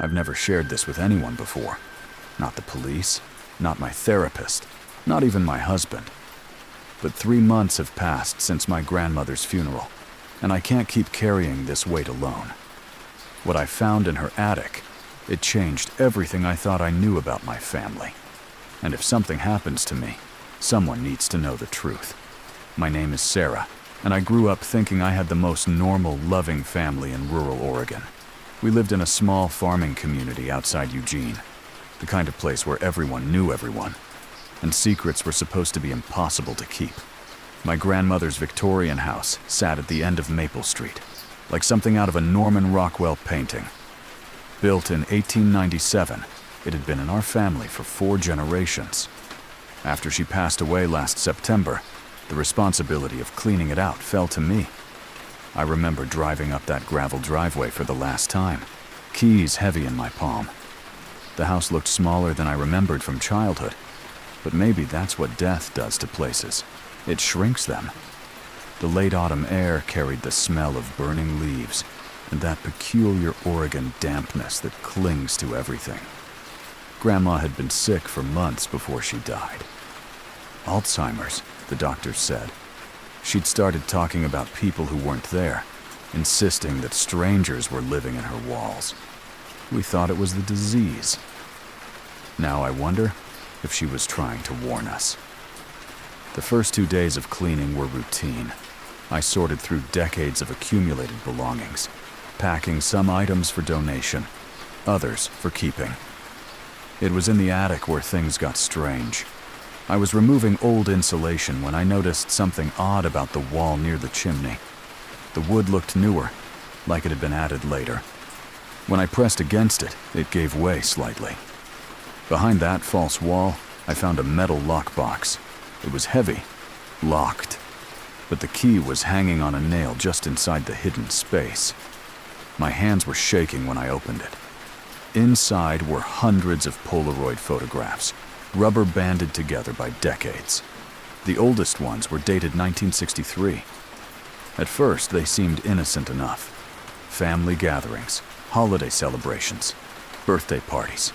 I've never shared this with anyone before. Not the police, not my therapist, not even my husband. But 3 months have passed since my grandmother's funeral, and I can't keep carrying this weight alone. What I found in her attic, it changed everything I thought I knew about my family. And if something happens to me, someone needs to know the truth. My name is Sarah, and I grew up thinking I had the most normal, loving family in rural Oregon. We lived in a small farming community outside Eugene, the kind of place where everyone knew everyone, and secrets were supposed to be impossible to keep. My grandmother's Victorian house sat at the end of Maple Street, like something out of a Norman Rockwell painting. Built in 1897, it had been in our family for 4 generations. After she passed away last September, the responsibility of cleaning it out fell to me. I remember driving up that gravel driveway for the last time, keys heavy in my palm. The house looked smaller than I remembered from childhood, but maybe that's what death does to places. It shrinks them. The late autumn air carried the smell of burning leaves and that peculiar Oregon dampness that clings to everything. Grandma had been sick for months before she died. Alzheimer's, the doctors said. She'd started talking about people who weren't there, insisting that strangers were living in her walls. We thought it was the disease. Now I wonder if she was trying to warn us. The first 2 days of cleaning were routine. I sorted through decades of accumulated belongings, packing some items for donation, others for keeping. It was in the attic where things got strange. I was removing old insulation when I noticed something odd about the wall near the chimney. The wood looked newer, like it had been added later. When I pressed against it, it gave way slightly. Behind that false wall, I found a metal lockbox. It was heavy, locked, but the key was hanging on a nail just inside the hidden space. My hands were shaking when I opened it. Inside were hundreds of Polaroid photographs, rubber banded together by decades. The oldest ones were dated 1963. At first, they seemed innocent enough. Family gatherings, holiday celebrations, birthday parties.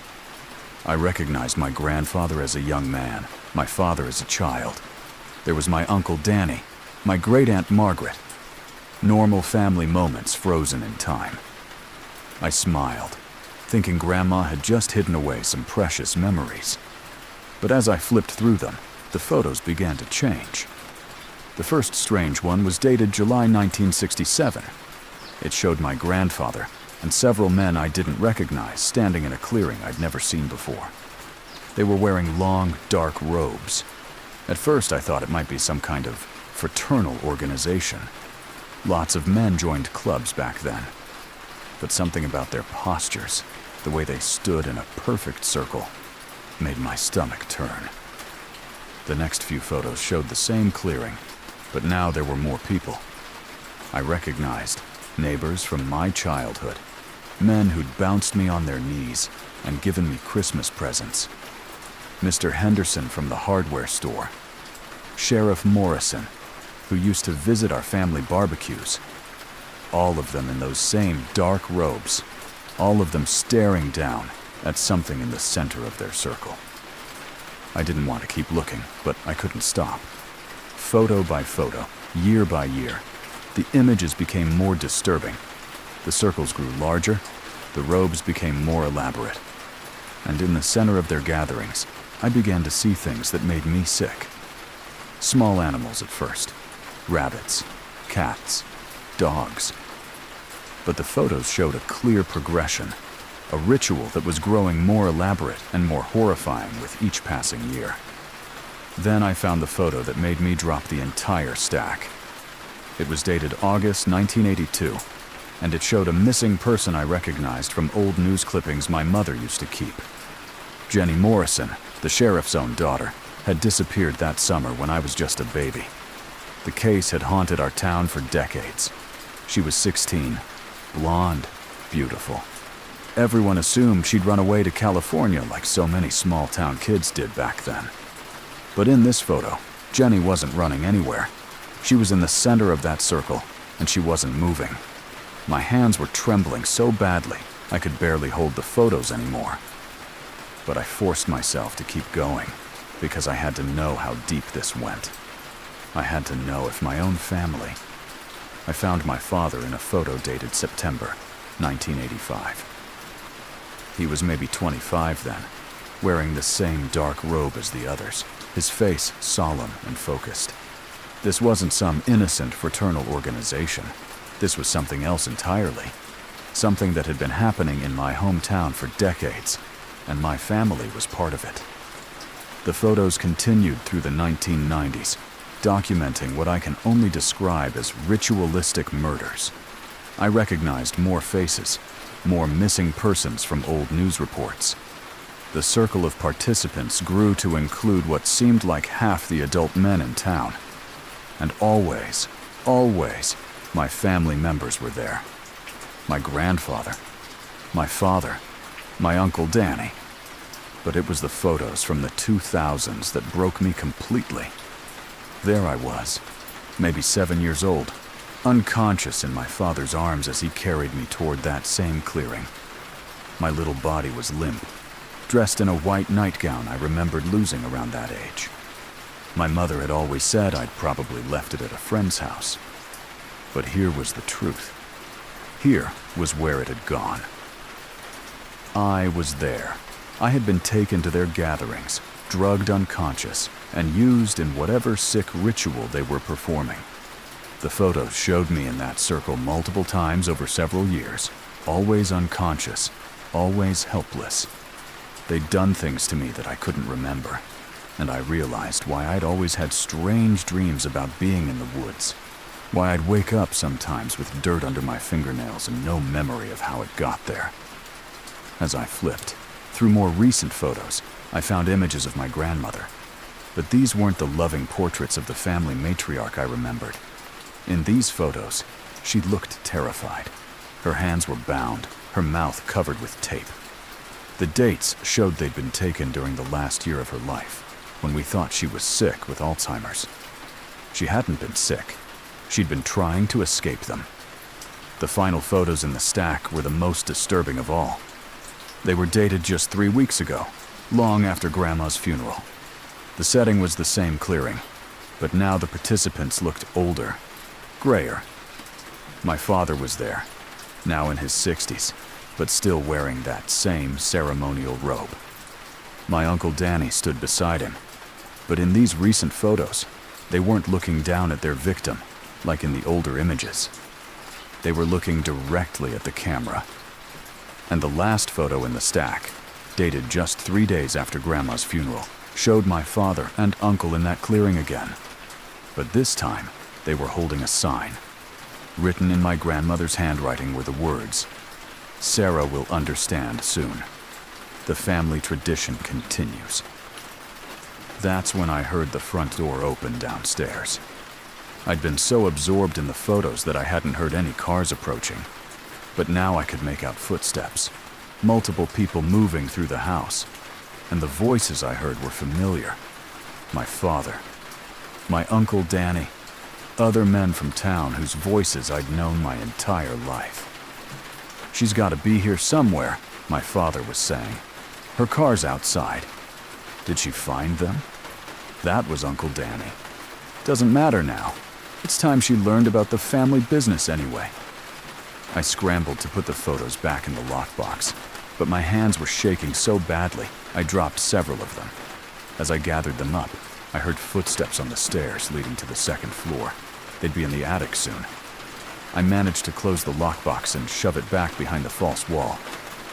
I recognized my grandfather as a young man, my father as a child. There was my Uncle Danny, my great-aunt Margaret. Normal family moments frozen in time. I smiled, thinking Grandma had just hidden away some precious memories. But as I flipped through them, the photos began to change. The first strange one was dated July 1967. It showed my grandfather and several men I didn't recognize standing in a clearing I'd never seen before. They were wearing long, dark robes. At first I thought it might be some kind of fraternal organization. Lots of men joined clubs back then. But something about their postures, the way they stood in a perfect circle, made my stomach turn. The next few photos showed the same clearing, but now there were more people. I recognized neighbors from my childhood, men who'd bounced me on their knees and given me Christmas presents. Mr. Henderson from the hardware store, Sheriff Morrison, who used to visit our family barbecues. All of them in those same dark robes, all of them staring down at something in the center of their circle. I didn't want to keep looking, but I couldn't stop. Photo by photo, year by year, the images became more disturbing. The circles grew larger, the robes became more elaborate. And in the center of their gatherings, I began to see things that made me sick. Small animals at first, rabbits, cats, dogs. But the photos showed a clear progression, a ritual that was growing more elaborate and more horrifying with each passing year. Then I found the photo that made me drop the entire stack. It was dated August 1982, and it showed a missing person I recognized from old news clippings my mother used to keep. Jenny Morrison, the sheriff's own daughter, had disappeared that summer when I was just a baby. The case had haunted our town for decades. She was 16, blonde, beautiful. Everyone assumed she'd run away to California like so many small-town kids did back then. But in this photo, Jenny wasn't running anywhere. She was in the center of that circle, and she wasn't moving. My hands were trembling so badly, I could barely hold the photos anymore. But I forced myself to keep going because I had to know how deep this went. I had to know if my own family. I found my father in a photo dated September 1985. He was maybe 25 then, wearing the same dark robe as the others, his face solemn and focused. This wasn't some innocent fraternal organization. This was something else entirely. Something that had been happening in my hometown for decades, and my family was part of it. The photos continued through the 1990s, documenting what I can only describe as ritualistic murders. I recognized more faces, more missing persons from old news reports. The circle of participants grew to include what seemed like half the adult men in town. And always, my family members were there. My grandfather, my father, my Uncle Danny. But it was the photos from the 2000s that broke me completely. There I was, maybe 7 years old, unconscious in my father's arms as he carried me toward that same clearing. My little body was limp, dressed in a white nightgown I remembered losing around that age. My mother had always said I'd probably left it at a friend's house. But here was the truth. Here was where it had gone. I was there. I had been taken to their gatherings, drugged unconscious, and used in whatever sick ritual they were performing. The photos showed me in that circle multiple times over several years, always unconscious, always helpless. They'd done things to me that I couldn't remember, and I realized why I'd always had strange dreams about being in the woods, why I'd wake up sometimes with dirt under my fingernails and no memory of how it got there. As I flipped through more recent photos, I found images of my grandmother, but these weren't the loving portraits of the family matriarch I remembered. In these photos, she looked terrified. Her hands were bound, her mouth covered with tape. The dates showed they'd been taken during the last year of her life, when we thought she was sick with Alzheimer's. She hadn't been sick. She'd been trying to escape them. The final photos in the stack were the most disturbing of all. They were dated just 3 weeks ago, long after Grandma's funeral. The setting was the same clearing, but now the participants looked older, grayer. My father was there, now in his 60s, but still wearing that same ceremonial robe. My Uncle Danny stood beside him, but in these recent photos, they weren't looking down at their victim, like in the older images. They were looking directly at the camera. And the last photo in the stack, dated just 3 days after Grandma's funeral, showed my father and uncle in that clearing again. But this time, they were holding a sign. Written in my grandmother's handwriting were the words, "Sarah will understand soon. The family tradition continues." That's when I heard the front door open downstairs. I'd been so absorbed in the photos that I hadn't heard any cars approaching. But now I could make out footsteps, multiple people moving through the house, and the voices I heard were familiar. My father, my Uncle Danny, other men from town whose voices I'd known my entire life. "She's got to be here somewhere," my father was saying. "Her car's outside. Did she find them?" That was Uncle Danny. "Doesn't matter now. It's time she learned about the family business anyway." I scrambled to put the photos back in the lockbox, but my hands were shaking so badly, I dropped several of them. As I gathered them up, I heard footsteps on the stairs leading to the second floor. They'd be in the attic soon. I managed to close the lockbox and shove it back behind the false wall,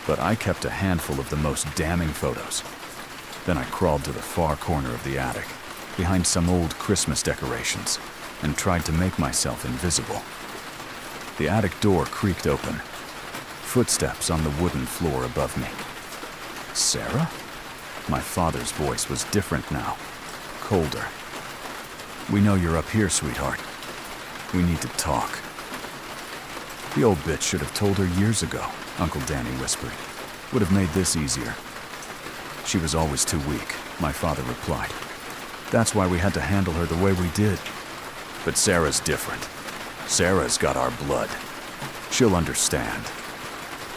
but I kept a handful of the most damning photos. Then I crawled to the far corner of the attic, behind some old Christmas decorations, and tried to make myself invisible. The attic door creaked open. Footsteps on the wooden floor above me. "Sarah?" My father's voice was different now, colder. "We know you're up here, sweetheart. We need to talk." "The old bitch should have told her years ago," Uncle Danny whispered. "Would have made this easier." "She was always too weak," my father replied. "That's why we had to handle her the way we did. But Sarah's different. Sarah's got our blood. She'll understand."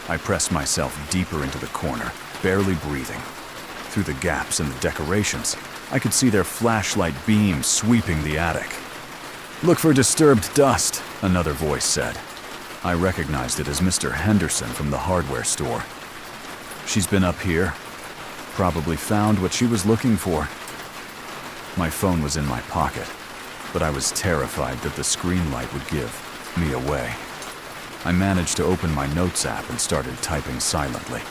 I pressed myself deeper into the corner, barely breathing. Through the gaps in the decorations, I could see their flashlight beams sweeping the attic. "Look for disturbed dust," another voice said. I recognized it as Mr. Henderson from the hardware store. "She's been up here. Probably found what she was looking for." My phone was in my pocket, but I was terrified that the screen light would give me away. I managed to open my notes app and started typing silently,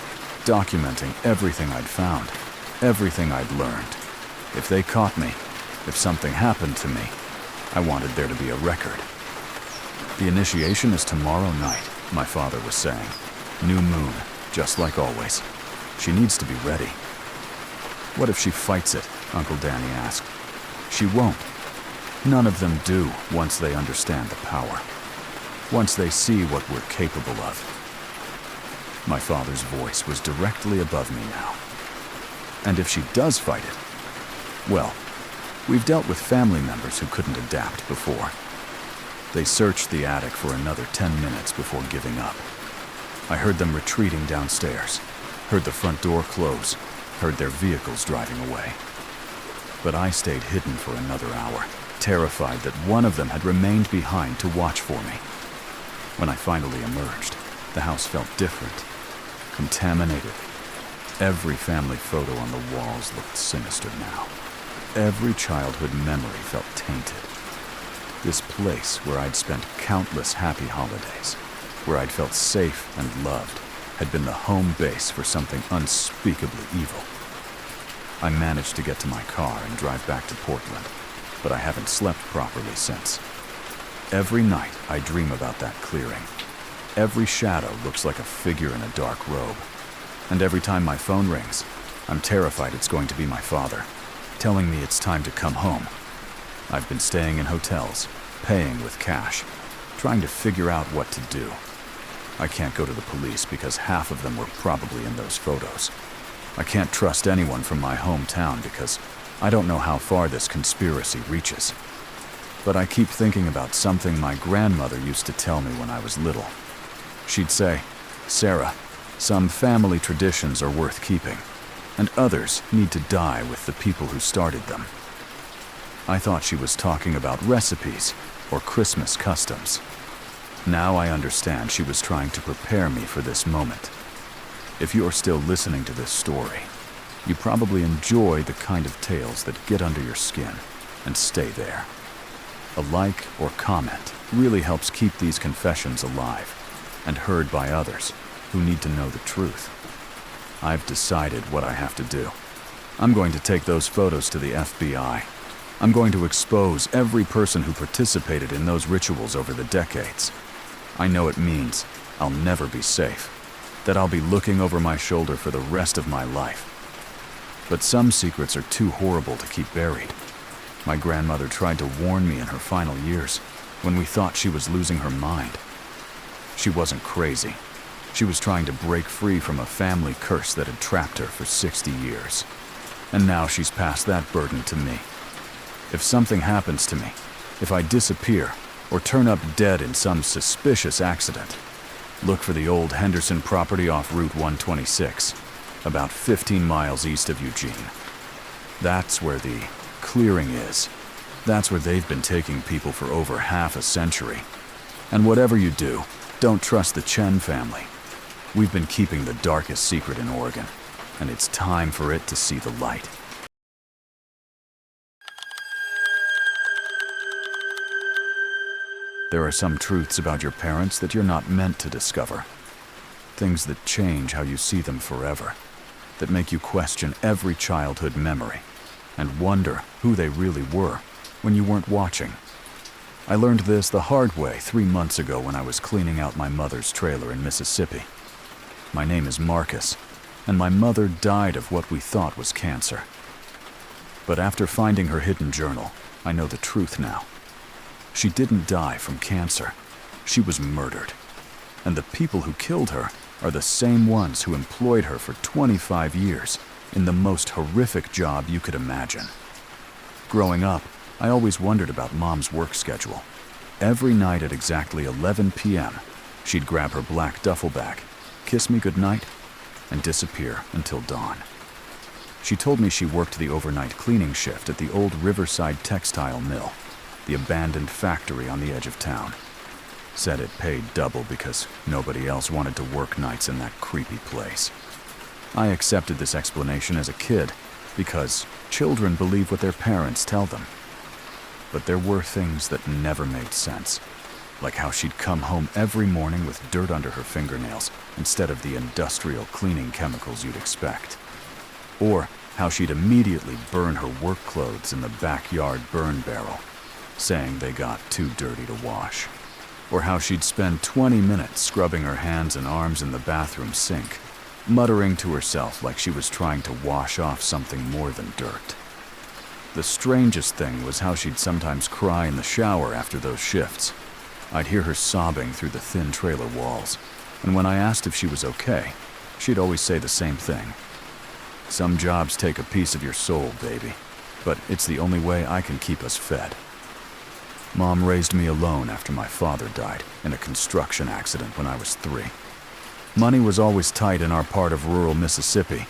documenting everything I'd found, everything I'd learned. If they caught me, if something happened to me, I wanted there to be a record. "The initiation is tomorrow night," my father was saying. "New moon, just like always. She needs to be ready." "What if she fights it?" Uncle Danny asked. "She won't. None of them do once they understand the power. Once they see what we're capable of." My father's voice was directly above me now. "And if she does fight it? Well, we've dealt with family members who couldn't adapt before." They searched the attic for another 10 minutes before giving up. I heard them retreating downstairs, heard the front door close, heard their vehicles driving away. But I stayed hidden for another hour, terrified that one of them had remained behind to watch for me. When I finally emerged, the house felt different, contaminated. Every family photo on the walls looked sinister now. Every childhood memory felt tainted. This place where I'd spent countless happy holidays, where I'd felt safe and loved, had been the home base for something unspeakably evil. I managed to get to my car and drive back to Portland, but I haven't slept properly since. Every night I dream about that clearing. Every shadow looks like a figure in a dark robe. And every time my phone rings, I'm terrified it's going to be my father, telling me it's time to come home. I've been staying in hotels, paying with cash, trying to figure out what to do. I can't go to the police because half of them were probably in those photos. I can't trust anyone from my hometown because I don't know how far this conspiracy reaches. But I keep thinking about something my grandmother used to tell me when I was little. She'd say, "Sarah, some family traditions are worth keeping, and others need to die with the people who started them." I thought she was talking about recipes or Christmas customs. Now I understand she was trying to prepare me for this moment. If you're still listening to this story, you probably enjoy the kind of tales that get under your skin and stay there. A like or comment really helps keep these confessions alive and heard by others who need to know the truth. I've decided what I have to do. I'm going to take those photos to the FBI. I'm going to expose every person who participated in those rituals over the decades. I know it means I'll never be safe, that I'll be looking over my shoulder for the rest of my life. But some secrets are too horrible to keep buried. My grandmother tried to warn me in her final years, when we thought she was losing her mind. She wasn't crazy. She was trying to break free from a family curse that had trapped her for 60 years. And now she's passed that burden to me. If something happens to me, if I disappear or turn up dead in some suspicious accident, look for the old Henderson property off Route 126, about 15 miles east of Eugene. That's where the clearing is. That's where they've been taking people for over half a century. And whatever you do, don't trust the Chen family. We've been keeping the darkest secret in Oregon, and it's time for it to see the light. There are some truths about your parents that you're not meant to discover. Things that change how you see them forever, that make you question every childhood memory and wonder who they really were when you weren't watching. I learned this the hard way 3 months ago when I was cleaning out my mother's trailer in Mississippi. My name is Marcus, and my mother died of what we thought was cancer. But after finding her hidden journal, I know the truth now. She didn't die from cancer. She was murdered. And the people who killed her are the same ones who employed her for 25 years in the most horrific job you could imagine. Growing up, I always wondered about Mom's work schedule. Every night at exactly 11 p.m., she'd grab her black duffel bag, kiss me goodnight, and disappear until dawn. She told me she worked the overnight cleaning shift at the old Riverside textile mill, the abandoned factory on the edge of town. Said it paid double because nobody else wanted to work nights in that creepy place. I accepted this explanation as a kid because children believe what their parents tell them. But there were things that never made sense, like how she'd come home every morning with dirt under her fingernails instead of the industrial cleaning chemicals you'd expect. Or how she'd immediately burn her work clothes in the backyard burn barrel, saying they got too dirty to wash. Or how she'd spend 20 minutes scrubbing her hands and arms in the bathroom sink, muttering to herself like she was trying to wash off something more than dirt. The strangest thing was how she'd sometimes cry in the shower after those shifts. I'd hear her sobbing through the thin trailer walls, and when I asked if she was okay, she'd always say the same thing. Some jobs take a piece of your soul, baby, but it's the only way I can keep us fed. Mom raised me alone after my father died in a construction accident when I was 3. Money was always tight in our part of rural Mississippi,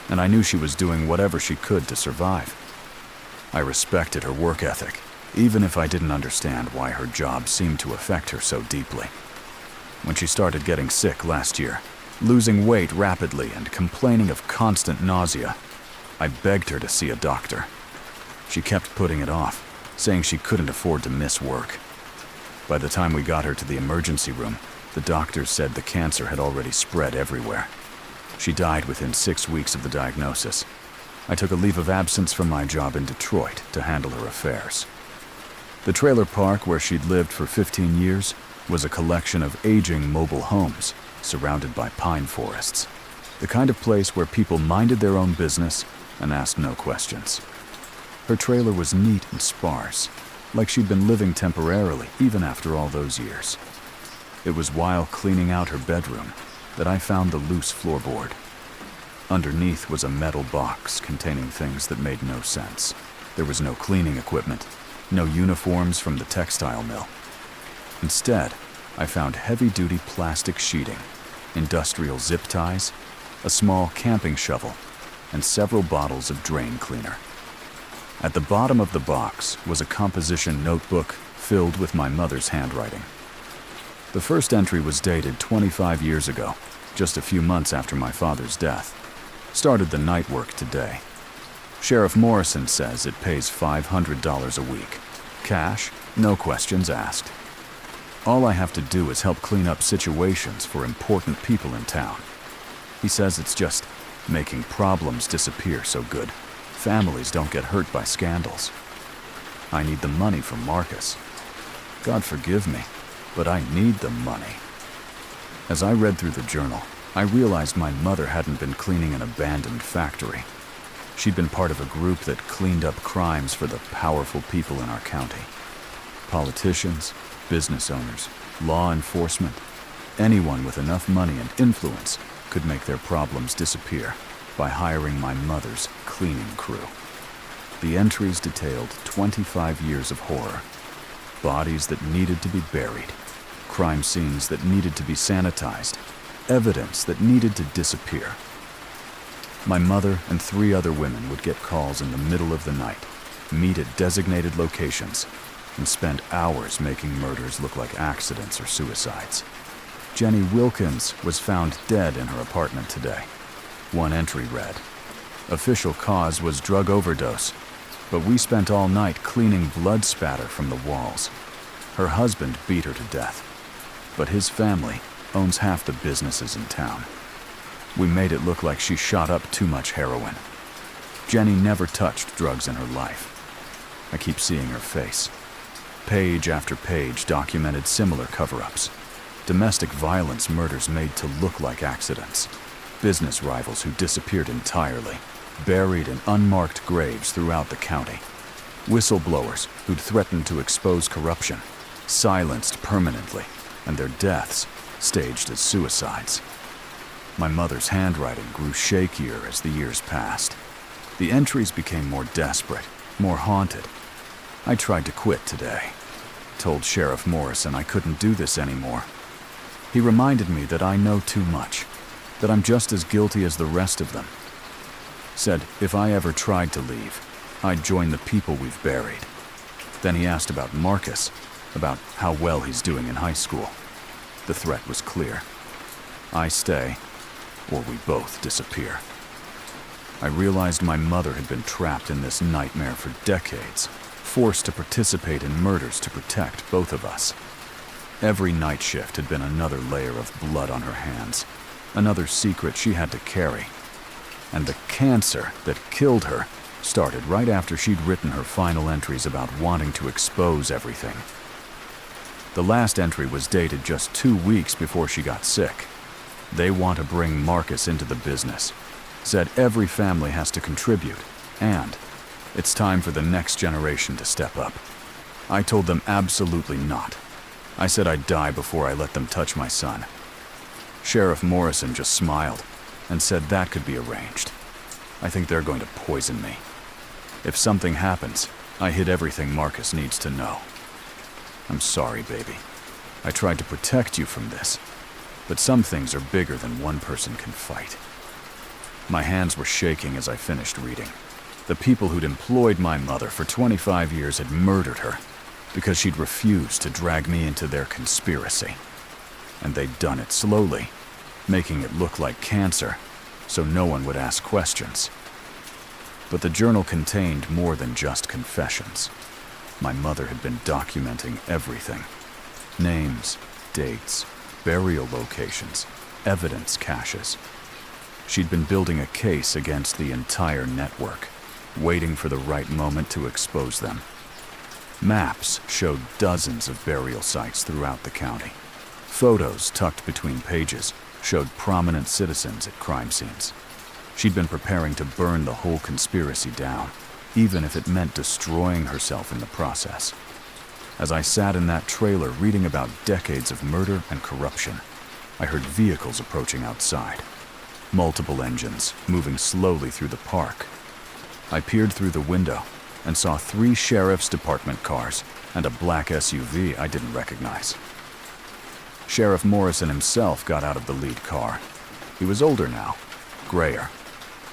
and I knew she was doing whatever she could to survive. I respected her work ethic, even if I didn't understand why her job seemed to affect her so deeply. When she started getting sick last year, losing weight rapidly and complaining of constant nausea, I begged her to see a doctor. She kept putting it off, saying she couldn't afford to miss work. By the time we got her to the emergency room, the doctors said the cancer had already spread everywhere. She died within 6 weeks of the diagnosis. I took a leave of absence from my job in Detroit to handle her affairs. The trailer park where she'd lived for 15 years was a collection of aging mobile homes surrounded by pine forests, the kind of place where people minded their own business and asked no questions. Her trailer was neat and sparse, like she'd been living temporarily even after all those years. It was while cleaning out her bedroom that I found the loose floorboard. Underneath was a metal box containing things that made no sense. There was no cleaning equipment, no uniforms from the textile mill. Instead, I found heavy-duty plastic sheeting, industrial zip ties, a small camping shovel, and several bottles of drain cleaner. At the bottom of the box was a composition notebook filled with my mother's handwriting. The first entry was dated 25 years ago, just a few months after my father's death. Started the night work today. Sheriff Morrison says it pays $500 a week. Cash, no questions asked. All I have to do is help clean up situations for important people in town. He says it's just making problems disappear so good families don't get hurt by scandals. I need the money from Marcus. God forgive me, but I need the money. As I read through the journal, I realized my mother hadn't been cleaning an abandoned factory. She'd been part of a group that cleaned up crimes for the powerful people in our county. Politicians, business owners, law enforcement, anyone with enough money and influence could make their problems disappear by hiring my mother's cleaning crew. The entries detailed 25 years of horror, bodies that needed to be buried, crime scenes that needed to be sanitized, evidence that needed to disappear. My mother and 3 other women would get calls in the middle of the night, meet at designated locations, and spend hours making murders look like accidents or suicides. Jenny Wilkins was found dead in her apartment today. One entry read, "Official cause was drug overdose, but we spent all night cleaning blood spatter from the walls. Her husband beat her to death, but his family owns half the businesses in town. We made it look like she shot up too much heroin. Jenny never touched drugs in her life. I keep seeing her face. Page after page documented similar cover-ups. Domestic violence murders made to look like accidents. Business rivals who disappeared entirely, buried in unmarked graves throughout the county. Whistleblowers who'd threatened to expose corruption, silenced permanently, and their deaths staged as suicides." My mother's handwriting grew shakier as the years passed. The entries became more desperate, more haunted. I tried to quit today. Told Sheriff Morrison I couldn't do this anymore. He reminded me that I know too much, that I'm just as guilty as the rest of them. Said if I ever tried to leave, I'd join the people we've buried. Then he asked about Marcus, about how well he's doing in high school. The threat was clear. I stay, or we both disappear. I realized my mother had been trapped in this nightmare for decades, forced to participate in murders to protect both of us. Every night shift had been another layer of blood on her hands, another secret she had to carry. And the cancer that killed her started right after she'd written her final entries about wanting to expose everything. The last entry was dated just 2 weeks before she got sick. They want to bring Marcus into the business. Said every family has to contribute, and it's time for the next generation to step up. I told them absolutely not. I said I'd die before I let them touch my son. Sheriff Morrison just smiled and said that could be arranged. I think they're going to poison me. If something happens, I hid everything Marcus needs to know. I'm sorry, baby. I tried to protect you from this, but some things are bigger than one person can fight. My hands were shaking as I finished reading. The people who'd employed my mother for 25 years had murdered her because she'd refused to drag me into their conspiracy. And they'd done it slowly, making it look like cancer, so no one would ask questions. But the journal contained more than just confessions. My mother had been documenting everything. Names, dates, burial locations, evidence caches. She'd been building a case against the entire network, waiting for the right moment to expose them. Maps showed dozens of burial sites throughout the county. Photos tucked between pages showed prominent citizens at crime scenes. She'd been preparing to burn the whole conspiracy down, even if it meant destroying herself in the process. As I sat in that trailer reading about decades of murder and corruption, I heard vehicles approaching outside. Multiple engines moving slowly through the park. I peered through the window and saw 3 sheriff's department cars and a black SUV I didn't recognize. Sheriff Morrison himself got out of the lead car. He was older now, grayer,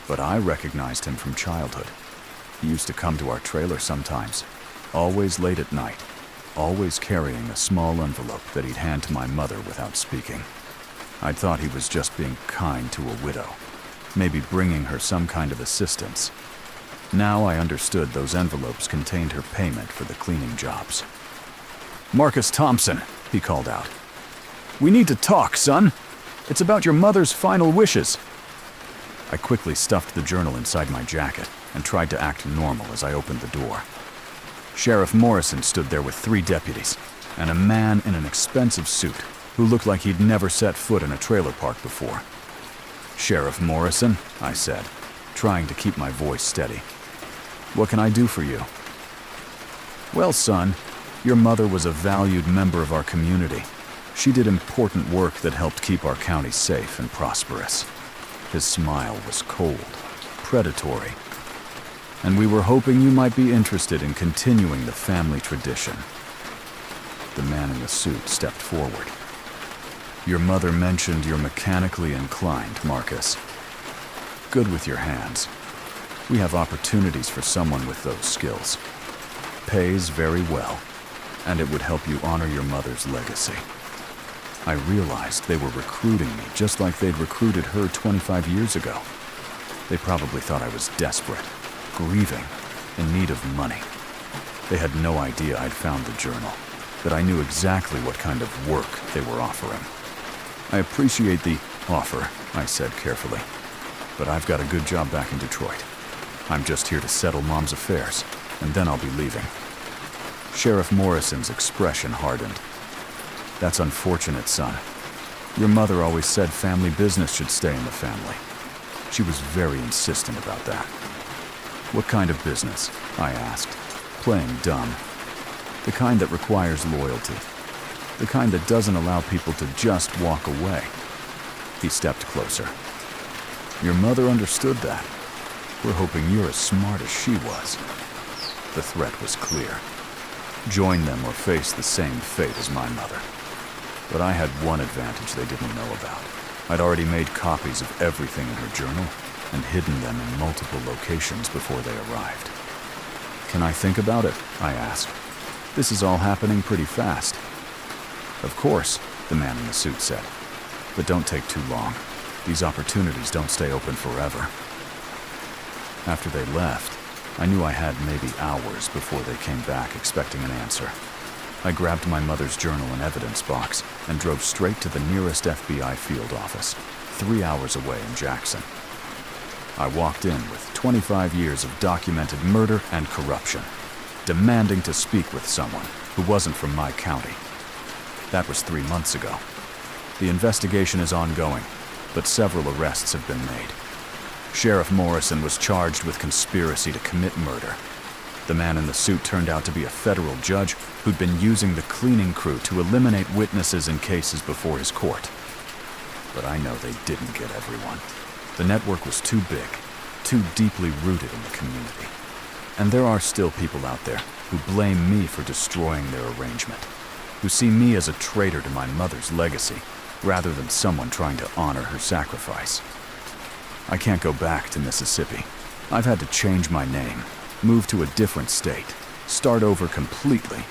but I recognized him from childhood. He used to come to our trailer sometimes, always late at night, always carrying a small envelope that he'd hand to my mother without speaking. I'd thought he was just being kind to a widow, maybe bringing her some kind of assistance. Now I understood those envelopes contained her payment for the cleaning jobs. "Marcus Thompson," he called out. "We need to talk, son. It's about your mother's final wishes." I quickly stuffed the journal inside my jacket and tried to act normal as I opened the door. Sheriff Morrison stood there with 3 deputies and a man in an expensive suit who looked like he'd never set foot in a trailer park before. "Sheriff Morrison," I said, trying to keep my voice steady. "What can I do for you?" "Well, son, your mother was a valued member of our community. She did important work that helped keep our county safe and prosperous." His smile was cold, predatory. "And we were hoping you might be interested in continuing the family tradition." The man in the suit stepped forward. "Your mother mentioned you're mechanically inclined, Marcus. Good with your hands. We have opportunities for someone with those skills. Pays very well, and it would help you honor your mother's legacy." I realized they were recruiting me just like they'd recruited her 25 years ago. They probably thought I was desperate, grieving, in need of money. They had no idea I'd found the journal, that I knew exactly what kind of work they were offering. "I appreciate the offer," I said carefully, "but I've got a good job back in Detroit. I'm just here to settle Mom's affairs, and then I'll be leaving." Sheriff Morrison's expression hardened. "That's unfortunate, son. Your mother always said family business should stay in the family. She was very insistent about that." "What kind of business?" I asked, playing dumb. "The kind that requires loyalty. The kind that doesn't allow people to just walk away." He stepped closer. "Your mother understood that. We're hoping you're as smart as she was." The threat was clear. Join them or face the same fate as my mother. But I had one advantage they didn't know about. I'd already made copies of everything in her journal and hidden them in multiple locations before they arrived. "Can I think about it?" I asked. "This is all happening pretty fast." "Of course," the man in the suit said. "But don't take too long. These opportunities don't stay open forever." After they left, I knew I had maybe hours before they came back expecting an answer. I grabbed my mother's journal and evidence box and drove straight to the nearest FBI field office, 3 hours away in Jackson. I walked in with 25 years of documented murder and corruption, demanding to speak with someone who wasn't from my county. That was 3 months ago. The investigation is ongoing, but several arrests have been made. Sheriff Morrison was charged with conspiracy to commit murder. The man in the suit turned out to be a federal judge who'd been using the cleaning crew to eliminate witnesses in cases before his court. But I know they didn't get everyone. The network was too big, too deeply rooted in the community. And there are still people out there who blame me for destroying their arrangement, who see me as a traitor to my mother's legacy, rather than someone trying to honor her sacrifice. I can't go back to Mississippi. I've had to change my name, move to a different state, start over completely.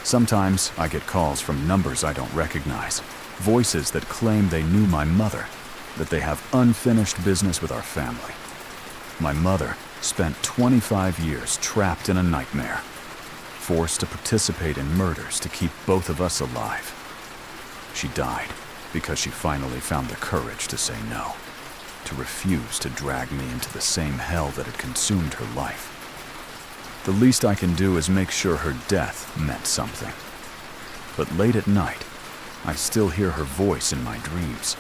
Sometimes I get calls from numbers I don't recognize, voices that claim they knew my mother, that they have unfinished business with our family. My mother spent 25 years trapped in a nightmare, forced to participate in murders to keep both of us alive. She died because she finally found the courage to say no, to refuse to drag me into the same hell that had consumed her life. The least I can do is make sure her death meant something. But late at night, I still hear her voice in my dreams,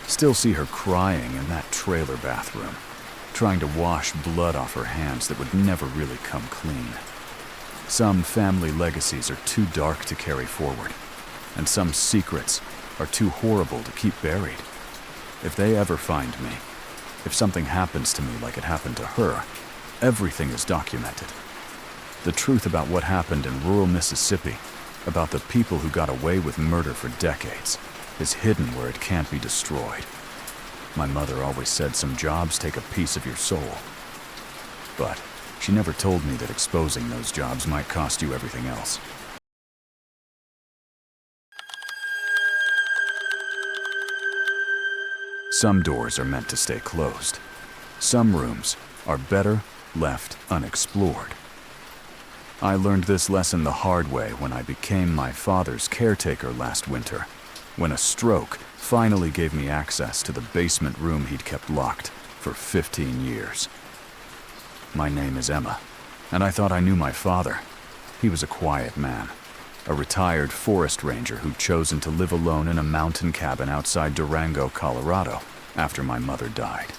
still see her crying in that trailer bathroom, trying to wash blood off her hands that would never really come clean. Some family legacies are too dark to carry forward, and some secrets are too horrible to keep buried. If they ever find me, if something happens to me like it happened to her, everything is documented. The truth about what happened in rural Mississippi, about the people who got away with murder for decades, is hidden where it can't be destroyed. My mother always said some jobs take a piece of your soul. But she never told me that exposing those jobs might cost you everything else. Some doors are meant to stay closed. Some rooms are better left unexplored. I learned this lesson the hard way when I became my father's caretaker last winter, when a stroke finally gave me access to the basement room he'd kept locked for 15 years. My name is Emma, and I thought I knew my father. He was a quiet man, a retired forest ranger who'd chosen to live alone in a mountain cabin outside Durango, Colorado, after my mother died.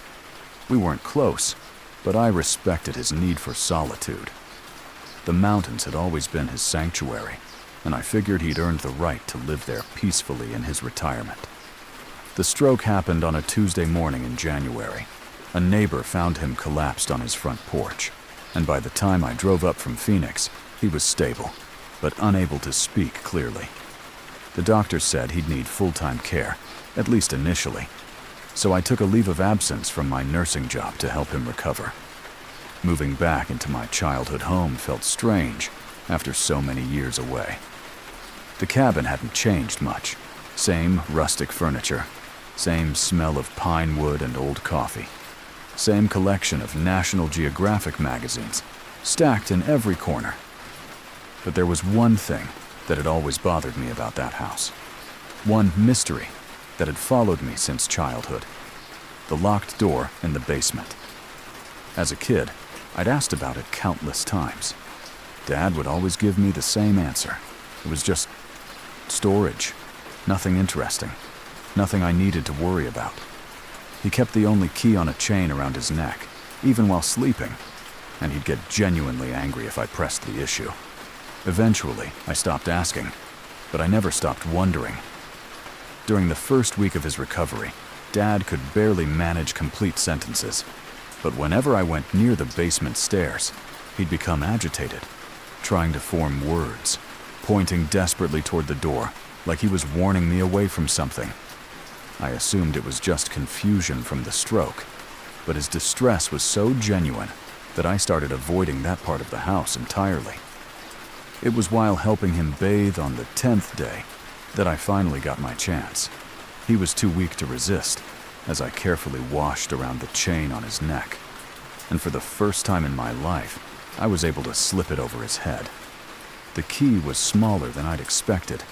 We weren't close, but I respected his need for solitude. The mountains had always been his sanctuary, and I figured he'd earned the right to live there peacefully in his retirement. The stroke happened on a Tuesday morning in January. A neighbor found him collapsed on his front porch, and by the time I drove up from Phoenix, he was stable, but unable to speak clearly. The doctor said he'd need full-time care, at least initially, so I took a leave of absence from my nursing job to help him recover. Moving back into my childhood home felt strange after so many years away. The cabin hadn't changed much. Same rustic furniture, same smell of pine wood and old coffee, same collection of National Geographic magazines, stacked in every corner. But there was one thing that had always bothered me about that house. One mystery that had followed me since childhood. The locked door in the basement. As a kid, I'd asked about it countless times. Dad would always give me the same answer. It was just storage. Nothing interesting. Nothing I needed to worry about. He kept the only key on a chain around his neck, even while sleeping, and he'd get genuinely angry if I pressed the issue. Eventually, I stopped asking, but I never stopped wondering. During the first week of his recovery, Dad could barely manage complete sentences. But whenever I went near the basement stairs, he'd become agitated, trying to form words, pointing desperately toward the door, like he was warning me away from something. I assumed it was just confusion from the stroke, but his distress was so genuine that I started avoiding that part of the house entirely. It was while helping him bathe on the 10th day that I finally got my chance. He was too weak to resist, as I carefully washed around the chain on his neck, and for the first time in my life, I was able to slip it over his head. The key was smaller than I'd expected,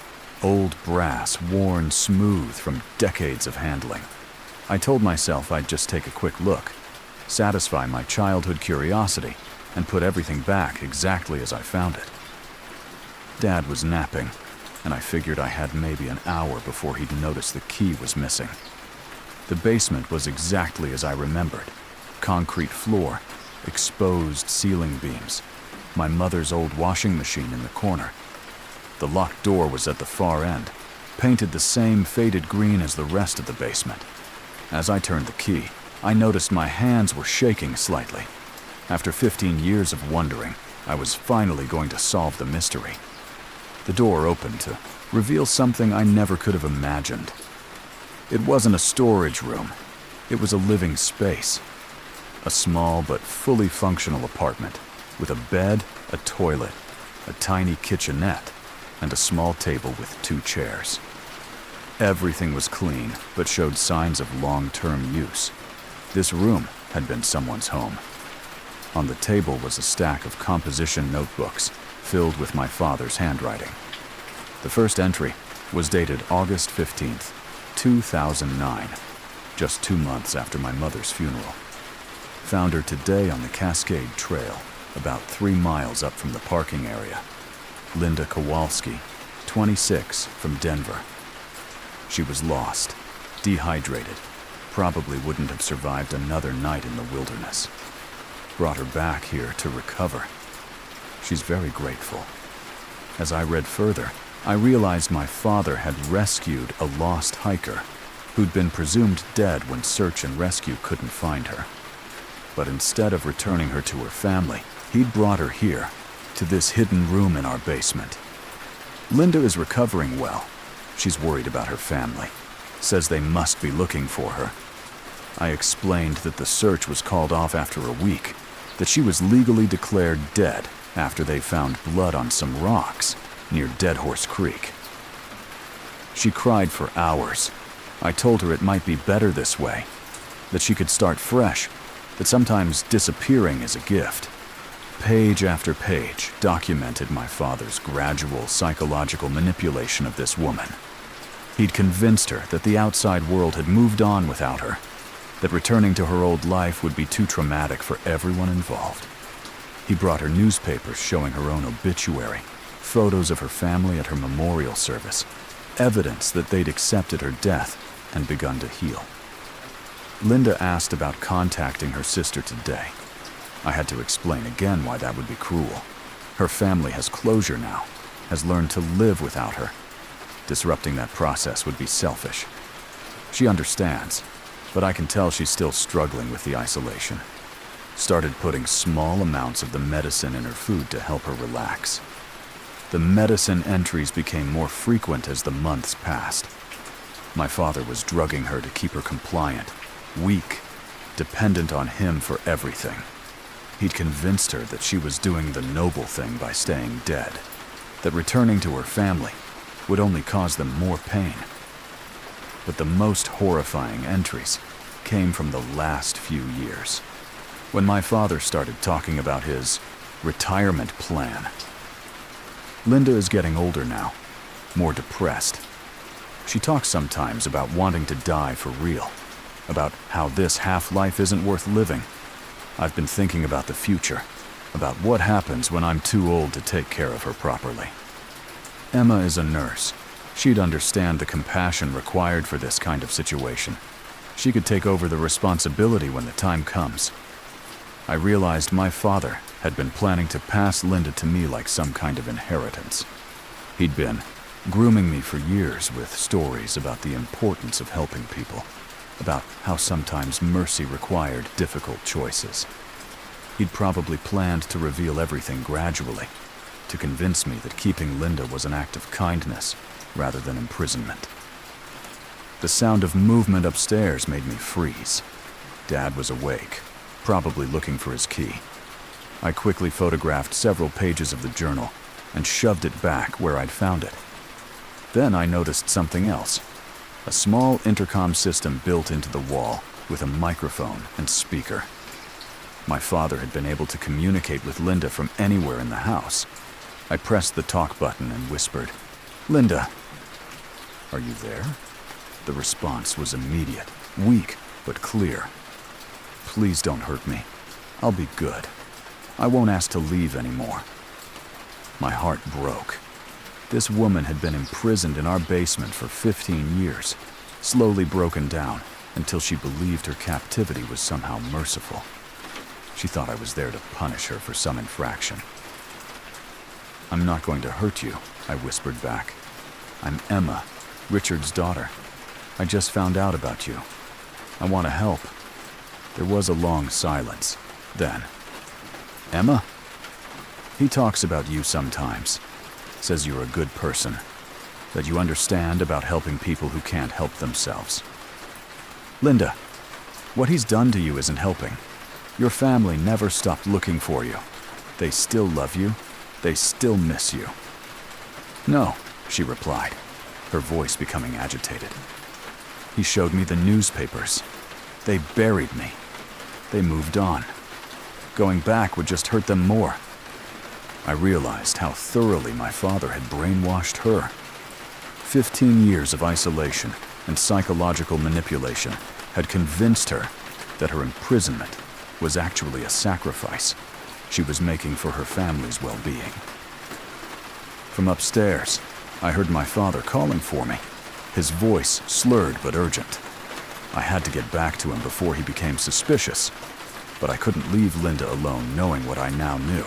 old brass worn smooth from decades of handling. I told myself I'd just take a quick look, satisfy my childhood curiosity, and put everything back exactly as I found it. Dad was napping, and I figured I had maybe an hour before he'd notice the key was missing. The basement was exactly as I remembered. Concrete floor, exposed ceiling beams, my mother's old washing machine in the corner. The locked door was at the far end, painted the same faded green as the rest of the basement. As I turned the key, I noticed my hands were shaking slightly. After 15 years of wondering, I was finally going to solve the mystery. The door opened to reveal something I never could have imagined. It wasn't a storage room. It was a living space. A small but fully functional apartment with a bed, a toilet, a tiny kitchenette, and a small table with 2 chairs. Everything was clean, but showed signs of long-term use. This room had been someone's home. On the table was a stack of composition notebooks filled with my father's handwriting. The first entry was dated August 15th, 2009, just 2 months after my mother's funeral. Found her today on the Cascade Trail, about 3 miles up from the parking area. Linda Kowalski, 26, from Denver. She was lost, dehydrated, probably wouldn't have survived another night in the wilderness. Brought her back here to recover. She's very grateful. As I read further, I realized my father had rescued a lost hiker who'd been presumed dead when search and rescue couldn't find her. But instead of returning her to her family, he'd brought her here, to this hidden room in our basement. Linda is recovering well. She's worried about her family, says they must be looking for her. I explained that the search was called off after a week, that she was legally declared dead after they found blood on some rocks near Dead Horse Creek. She cried for hours. I told her it might be better this way, that she could start fresh, that sometimes disappearing is a gift. Page after page documented my father's gradual psychological manipulation of this woman. He'd convinced her that the outside world had moved on without her, that returning to her old life would be too traumatic for everyone involved. He brought her newspapers showing her own obituary, photos of her family at her memorial service, evidence that they'd accepted her death and begun to heal. Linda asked about contacting her sister today. I had to explain again why that would be cruel. Her family has closure now, has learned to live without her. Disrupting that process would be selfish. She understands, but I can tell she's still struggling with the isolation. Started putting small amounts of the medicine in her food to help her relax. The medicine entries became more frequent as the months passed. My father was drugging her to keep her compliant, weak, dependent on him for everything. He'd convinced her that she was doing the noble thing by staying dead, that returning to her family would only cause them more pain. But the most horrifying entries came from the last few years, when my father started talking about his retirement plan. Linda is getting older now, more depressed. She talks sometimes about wanting to die for real, about how this half-life isn't worth living. I've been thinking about the future, about what happens when I'm too old to take care of her properly. Emma is a nurse. She'd understand the compassion required for this kind of situation. She could take over the responsibility when the time comes. I realized my father had been planning to pass Linda to me like some kind of inheritance. He'd been grooming me for years with stories about the importance of helping people, about how sometimes mercy required difficult choices. He'd probably planned to reveal everything gradually, to convince me that keeping Linda was an act of kindness rather than imprisonment. The sound of movement upstairs made me freeze. Dad was awake, probably looking for his key. I quickly photographed several pages of the journal and shoved it back where I'd found it. Then I noticed something else. A small intercom system built into the wall with a microphone and speaker. My father had been able to communicate with Linda from anywhere in the house. I pressed the talk button and whispered, "Linda, are you there?" The response was immediate, weak, but clear. "Please don't hurt me. I'll be good. I won't ask to leave anymore." My heart broke. This woman had been imprisoned in our basement for 15 years, slowly broken down until she believed her captivity was somehow merciful. She thought I was there to punish her for some infraction. "I'm not going to hurt you," I whispered back. "I'm Emma, Richard's daughter. I just found out about you. I want to help." There was a long silence. Then, "Emma? He talks about you sometimes. Says you're a good person. That you understand about helping people who can't help themselves." "Linda, what he's done to you isn't helping. Your family never stopped looking for you. They still love you. They still miss you." "No," she replied, her voice becoming agitated. "He showed me the newspapers. They buried me. They moved on. Going back would just hurt them more." I realized how thoroughly my father had brainwashed her. 15 years of isolation and psychological manipulation had convinced her that her imprisonment was actually a sacrifice she was making for her family's well-being. From upstairs, I heard my father calling for me, his voice slurred but urgent. I had to get back to him before he became suspicious, but I couldn't leave Linda alone knowing what I now knew.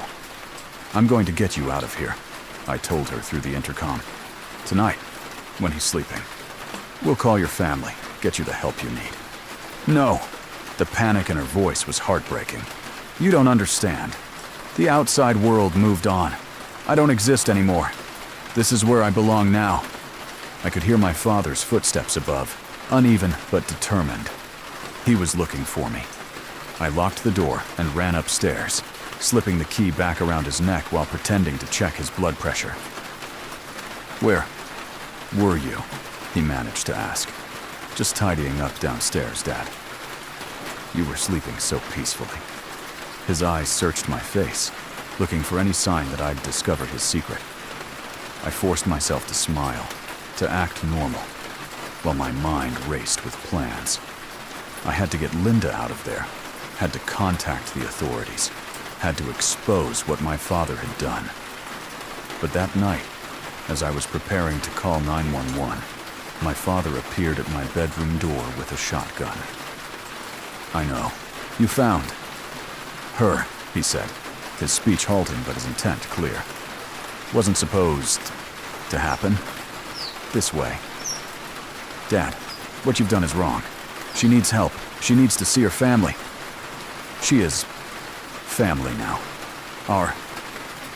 "I'm going to get you out of here," I told her through the intercom. "Tonight, when he's sleeping. We'll call your family, get you the help you need." "No." The panic in her voice was heartbreaking. "You don't understand. The outside world moved on. I don't exist anymore. This is where I belong now." I could hear my father's footsteps above, uneven but determined. He was looking for me. I locked the door and ran upstairs, slipping the key back around his neck while pretending to check his blood pressure. "Where were you?" he managed to ask. "Just tidying up downstairs, Dad." "You were sleeping so peacefully." His eyes searched my face, looking for any sign that I'd discovered his secret. I forced myself to smile, to act normal, while my mind raced with plans. I had to get Linda out of there, had to contact the authorities, had to expose what my father had done. But that night, as I was preparing to call 911, my father appeared at my bedroom door with a shotgun. "I know. You found her," he said, his speech halting but his intent clear. "Wasn't supposed to happen. This way. Dad, what you've done is wrong. She needs help. She needs to see her family. She is family now. Our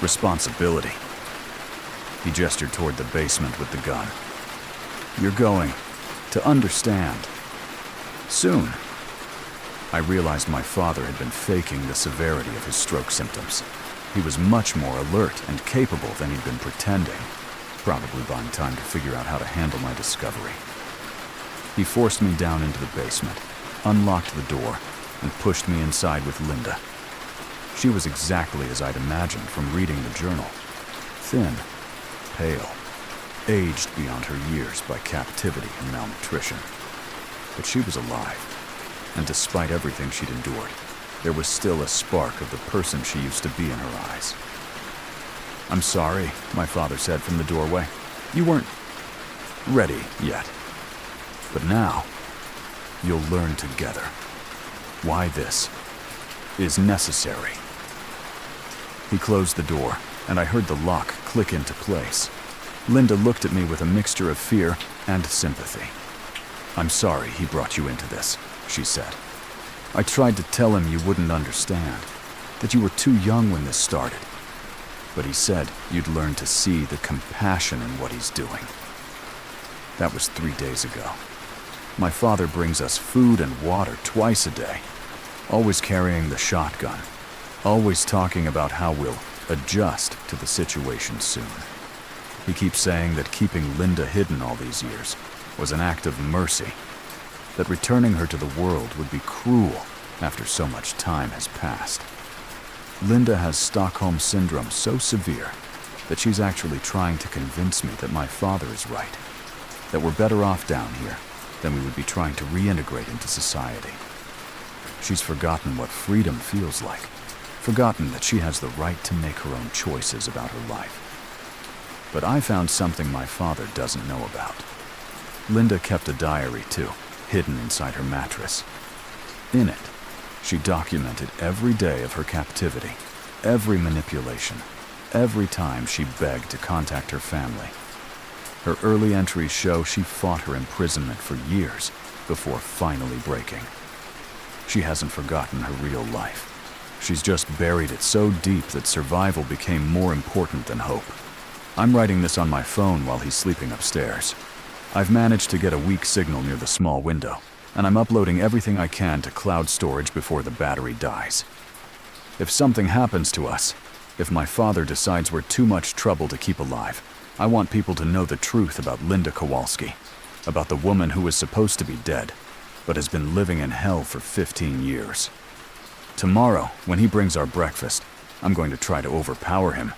responsibility." He gestured toward the basement with the gun. "You're going to understand soon." I realized my father had been faking the severity of his stroke symptoms. He was much more alert and capable than he'd been pretending, probably buying time to figure out how to handle my discovery. He forced me down into the basement, unlocked the door, and pushed me inside with Linda. She was exactly as I'd imagined from reading the journal. Thin, pale, aged beyond her years by captivity and malnutrition. But she was alive, and despite everything she'd endured, there was still a spark of the person she used to be in her eyes. "I'm sorry," my father said from the doorway. "You weren't ready yet. But now, you'll learn together why this is necessary." He closed the door, and I heard the lock click into place. Linda looked at me with a mixture of fear and sympathy. "I'm sorry he brought you into this," she said. "I tried to tell him you wouldn't understand, that you were too young when this started. But he said you'd learn to see the compassion in what he's doing." That was 3 days ago. My father brings us food and water twice a day, always carrying the shotgun, always talking about how we'll adjust to the situation soon. He keeps saying that keeping Linda hidden all these years was an act of mercy, that returning her to the world would be cruel after so much time has passed. Linda has Stockholm Syndrome so severe that she's actually trying to convince me that my father is right, that we're better off down here than we would be trying to reintegrate into society. She's forgotten what freedom feels like, forgotten that she has the right to make her own choices about her life. But I found something my father doesn't know about. Linda kept a diary too, hidden inside her mattress. In it, she documented every day of her captivity, every manipulation, every time she begged to contact her family. Her early entries show she fought her imprisonment for years before finally breaking. She hasn't forgotten her real life. She's just buried it so deep that survival became more important than hope. I'm writing this on my phone while he's sleeping upstairs. I've managed to get a weak signal near the small window, and I'm uploading everything I can to cloud storage before the battery dies. If something happens to us, if my father decides we're too much trouble to keep alive, I want people to know the truth about Linda Kowalski, about the woman who was supposed to be dead, but has been living in hell for 15 years. Tomorrow, when he brings our breakfast, I'm going to try to overpower him.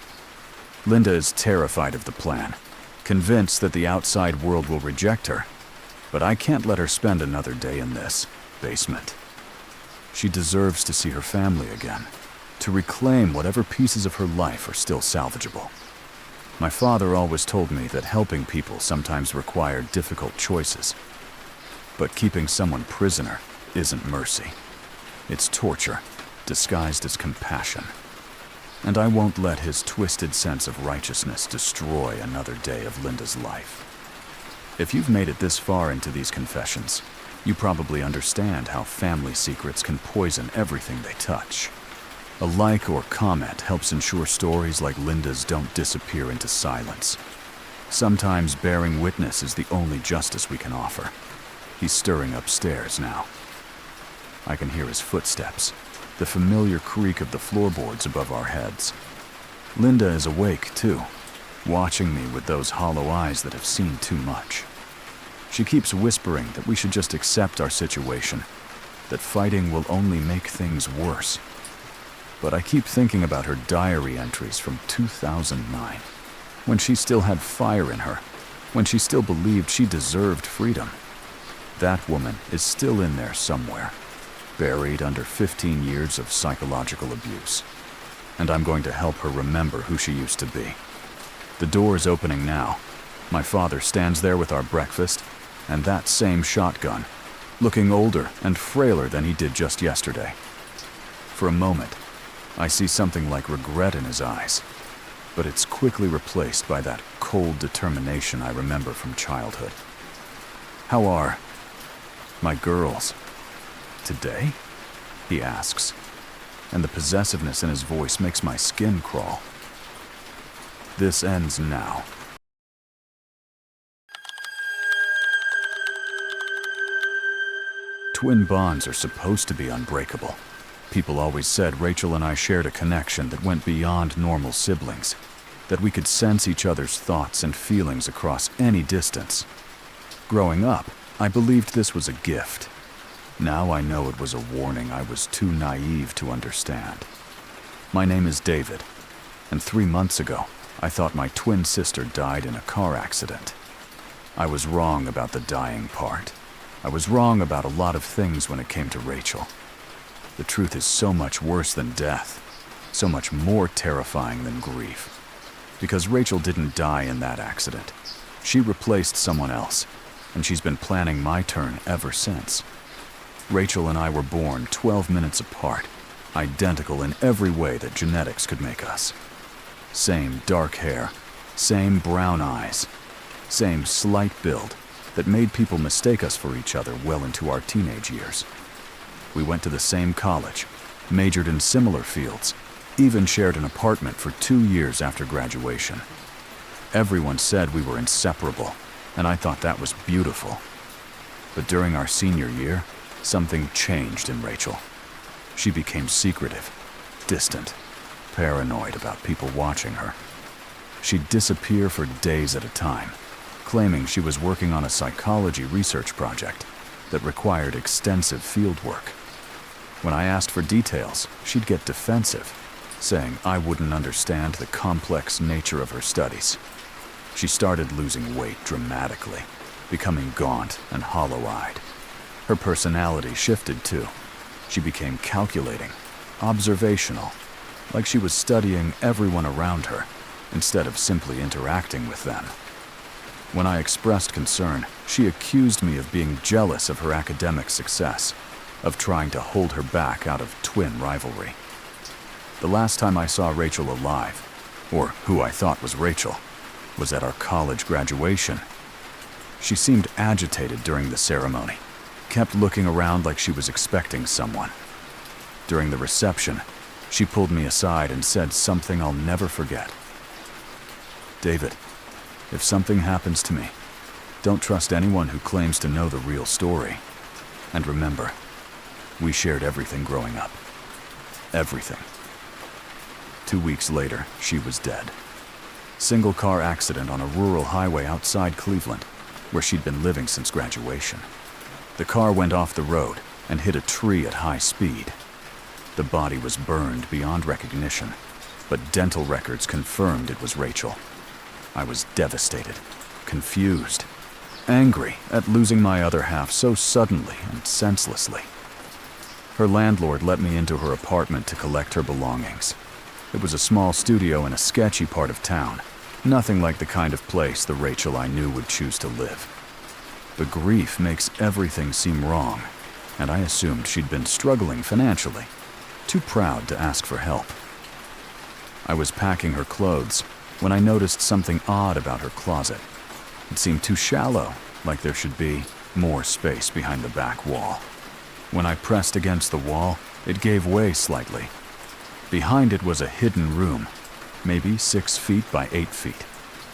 Linda is terrified of the plan, convinced that the outside world will reject her, but I can't let her spend another day in this basement. She deserves to see her family again, to reclaim whatever pieces of her life are still salvageable. My father always told me that helping people sometimes required difficult choices, but keeping someone prisoner isn't mercy. It's torture, disguised as compassion. And I won't let his twisted sense of righteousness destroy another day of Linda's life. If you've made it this far into these confessions, you probably understand how family secrets can poison everything they touch. A like or comment helps ensure stories like Linda's don't disappear into silence. Sometimes bearing witness is the only justice we can offer. He's stirring upstairs now. I can hear his footsteps, the familiar creak of the floorboards above our heads. Linda is awake, too, watching me with those hollow eyes that have seen too much. She keeps whispering that we should just accept our situation, that fighting will only make things worse. But I keep thinking about her diary entries from 2009, when she still had fire in her, when she still believed she deserved freedom. That woman is still in there somewhere, buried under 15 years of psychological abuse. And I'm going to help her remember who she used to be. The door is opening now. My father stands there with our breakfast, and that same shotgun, looking older and frailer than he did just yesterday. For a moment, I see something like regret in his eyes, but it's quickly replaced by that cold determination I remember from childhood. How are my girls today? He asks, and the possessiveness in his voice makes my skin crawl. This ends now. Twin bonds are supposed to be unbreakable. People always said Rachel and I shared a connection that went beyond normal siblings, that we could sense each other's thoughts and feelings across any distance. Growing up, I believed this was a gift. Now I know it was a warning I was too naive to understand. My name is David, and 3 months ago, I thought my twin sister died in a car accident. I was wrong about the dying part. I was wrong about a lot of things when it came to Rachel. The truth is so much worse than death, so much more terrifying than grief. Because Rachel didn't die in that accident. She replaced someone else, and she's been planning my turn ever since. Rachel and I were born 12 minutes apart, identical in every way that genetics could make us. Same dark hair, same brown eyes, same slight build that made people mistake us for each other well into our teenage years. We went to the same college, majored in similar fields, even shared an apartment for 2 years after graduation. Everyone said we were inseparable, and I thought that was beautiful. But during our senior year, something changed in Rachel. She became secretive, distant, paranoid about people watching her. She'd disappear for days at a time, claiming she was working on a psychology research project that required extensive field work. When I asked for details, she'd get defensive, saying I wouldn't understand the complex nature of her studies. She started losing weight dramatically, becoming gaunt and hollow-eyed. Her personality shifted too. She became calculating, observational, like she was studying everyone around her instead of simply interacting with them. When I expressed concern, she accused me of being jealous of her academic success, of trying to hold her back out of twin rivalry. The last time I saw Rachel alive, or who I thought was Rachel, was at our college graduation. She seemed agitated during the ceremony, kept looking around like she was expecting someone. During the reception, she pulled me aside and said something I'll never forget. "David, if something happens to me, don't trust anyone who claims to know the real story. And remember, we shared everything growing up. Everything." 2 weeks later, she was dead. Single car accident on a rural highway outside Cleveland, where she'd been living since graduation. The car went off the road and hit a tree at high speed. The body was burned beyond recognition, but dental records confirmed it was Rachel. I was devastated, confused, angry at losing my other half so suddenly and senselessly. Her landlord let me into her apartment to collect her belongings. It was a small studio in a sketchy part of town, nothing like the kind of place the Rachel I knew would choose to live. The grief makes everything seem wrong, and I assumed she'd been struggling financially, too proud to ask for help. I was packing her clothes when I noticed something odd about her closet. It seemed too shallow, like there should be more space behind the back wall. When I pressed against the wall, it gave way slightly. Behind it was a hidden room, maybe 6 feet by 8 feet,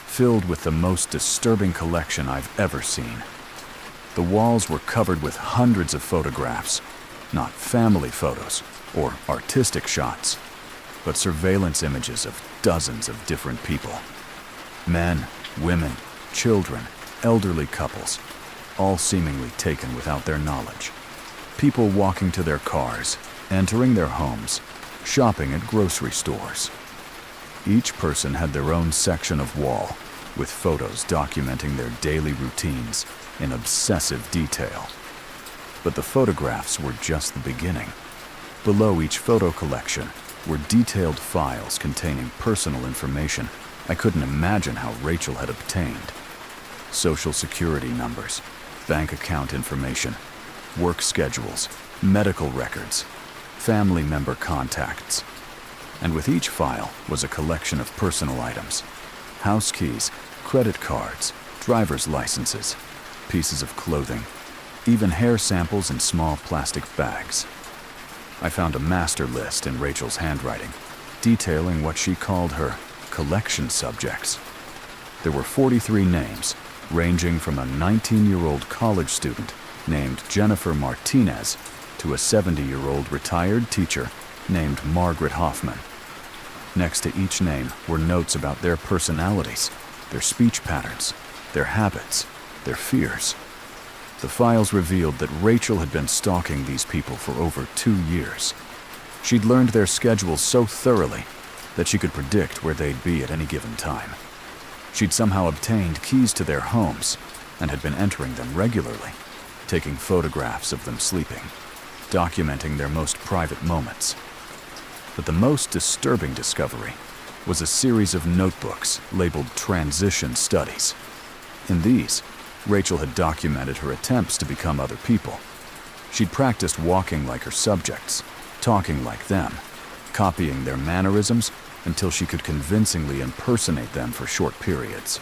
filled with the most disturbing collection I've ever seen. The walls were covered with hundreds of photographs, not family photos or artistic shots, but surveillance images of dozens of different people. Men, women, children, elderly couples, all seemingly taken without their knowledge. People walking to their cars, entering their homes, shopping at grocery stores. Each person had their own section of wall, with photos documenting their daily routines in obsessive detail. But the photographs were just the beginning. Below each photo collection were detailed files containing personal information I couldn't imagine how Rachel had obtained. Social security numbers, bank account information, work schedules, medical records, family member contacts. And with each file was a collection of personal items: house keys, credit cards, driver's licenses, pieces of clothing, even hair samples in small plastic bags. I found a master list in Rachel's handwriting, detailing what she called her collection subjects. There were 43 names, ranging from a 19-year-old college student named Jennifer Martinez to a 70-year-old retired teacher named Margaret Hoffman. Next to each name were notes about their personalities, their speech patterns, their habits, their fears. The files revealed that Rachel had been stalking these people for over 2 years. She'd learned their schedules so thoroughly that she could predict where they'd be at any given time. She'd somehow obtained keys to their homes and had been entering them regularly, taking photographs of them sleeping, documenting their most private moments. But the most disturbing discovery was a series of notebooks labeled transition studies. In these, Rachel had documented her attempts to become other people. She'd practiced walking like her subjects, talking like them, copying their mannerisms until she could convincingly impersonate them for short periods.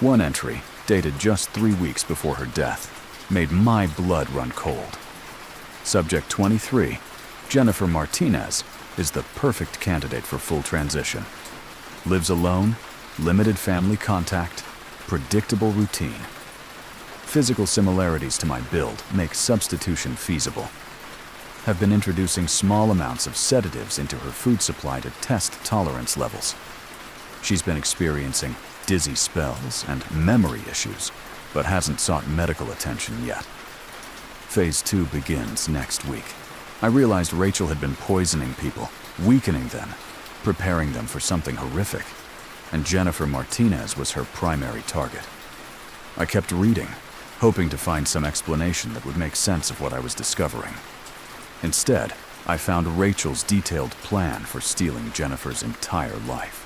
One entry, dated just 3 weeks before her death, made my blood run cold. Subject 23, Jennifer Martinez, is the perfect candidate for full transition. Lives alone, limited family contact, predictable routine. Physical similarities to my build make substitution feasible. Have been introducing small amounts of sedatives into her food supply to test tolerance levels. She's been experiencing dizzy spells and memory issues, but hasn't sought medical attention yet. Phase 2 begins next week. I realized Rachel had been poisoning people, weakening them, preparing them for something horrific, and Jennifer Martinez was her primary target. I kept reading, hoping to find some explanation that would make sense of what I was discovering. Instead, I found Rachel's detailed plan for stealing Jennifer's entire life.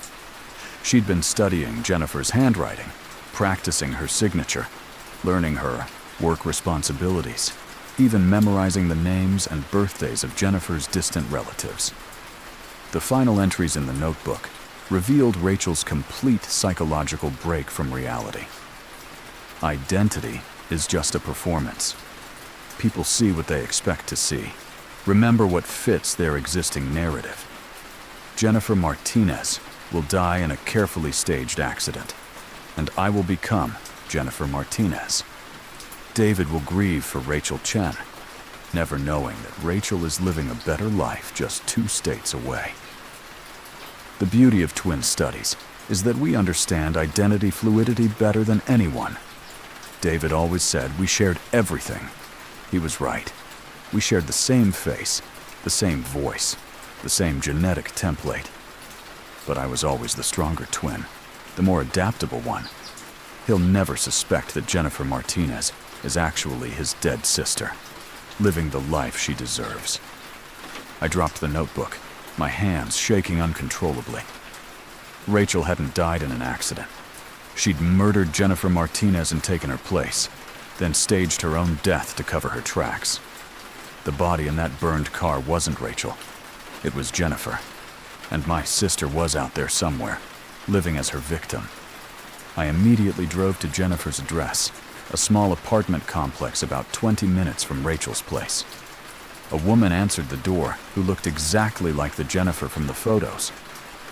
She'd been studying Jennifer's handwriting, practicing her signature, learning her work responsibilities, even memorizing the names and birthdays of Jennifer's distant relatives. The final entries in the notebook revealed Rachel's complete psychological break from reality. Identity is just a performance. People see what they expect to see, remember what fits their existing narrative. Jennifer Martinez will die in a carefully staged accident, and I will become Jennifer Martinez. David will grieve for Rachel Chen, never knowing that Rachel is living a better life just 2 states away. The beauty of twin studies is that we understand identity fluidity better than anyone. David always said we shared everything. He was right. We shared the same face, the same voice, the same genetic template. But I was always the stronger twin, the more adaptable one. He'll never suspect that Jennifer Martinez is actually his dead sister, living the life she deserves. I dropped the notebook, my hands shaking uncontrollably. Rachel hadn't died in an accident. She'd murdered Jennifer Martinez and taken her place, then staged her own death to cover her tracks. The body in that burned car wasn't Rachel. It was Jennifer. And my sister was out there somewhere, living as her victim. I immediately drove to Jennifer's address, a small apartment complex about 20 minutes from Rachel's place. A woman answered the door who looked exactly like the Jennifer from the photos.